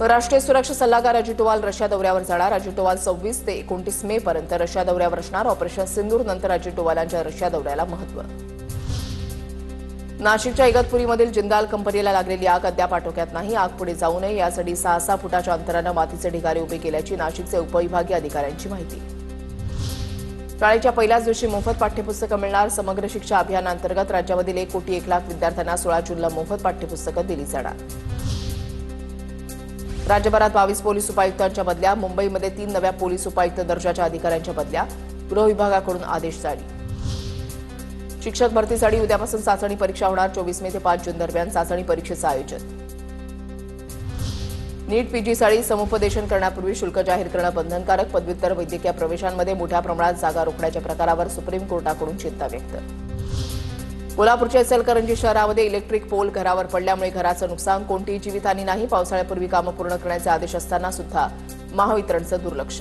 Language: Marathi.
राष्ट्रीय सुरक्षा सल्लागार अजित डोवाल रशिया दौऱ्यावर जाणार। अजित डोवाल 26 ते 29 मे पर्यंत रशिया दौऱ्यावर असणार। ऑपरेशन सिंदूर नंतर अजित डोवाल यांच्या रशिया दौऱ्याला महत्त्व। नाशिकच्या इगतपुरीमधील जिंदाल कंपनीला लागलेली आग अद्याप आटोक्यात नाही। आग पुढे जाऊ नये यासाठी 6-6 फुटाच्या अंतराने मातीचे ढिगारे उभे केल्याची नाशिकचे उपविभागीय अधिकाऱ्यांची माहिती। शाळेच्या पहिल्याच दिवशी मोफत पाठ्यपुस्तकं मिळणार। समग्र शिक्षा अभियानांतर्गत राज्यामधील 1 कोटी 1 लाख विद्यार्थ्यांना 16 जूनला मोफत पाठ्यपुस्तकं दिली जाणार। राज्यभरात 22 पोलीस उपायुक्तांच्या बदल्या। मुंबईमध्ये 3 नव्या पोलीस उपायुक्त दर्जाच्या अधिकाऱ्यांच्या बदल्या। गृह विभागाकडून आदेश जारी। शिक्षक भरतीसाठी उद्यापासून चाचणी परीक्षा होणार। 24 मे ते 5 जून दरम्यान चाचणी परीक्षेचं आयोजन। नीट पीजीसाठी समुपदेशन करण्यापूर्वी शुल्क जाहीर करणं बंधनकारक। पदव्युत्तर वैद्यकीय प्रवेशांमध्ये मोठ्या प्रमाणात जागा रोखण्याच्या प्रकारावर सुप्रीम कोर्टाकडून चिंता व्यक्त। कोल्हापूरच्या इचलकरंजी शहरामध्ये इलेक्ट्रिक पोल घरावर पडल्यामुळे घराचं नुकसान। कोणतीही जीवितहानी नाही। पावसाळ्यापूर्वी कामं पूर्ण करण्याचे आदेश असताना सुद्धा महावितरणचं दुर्लक्ष।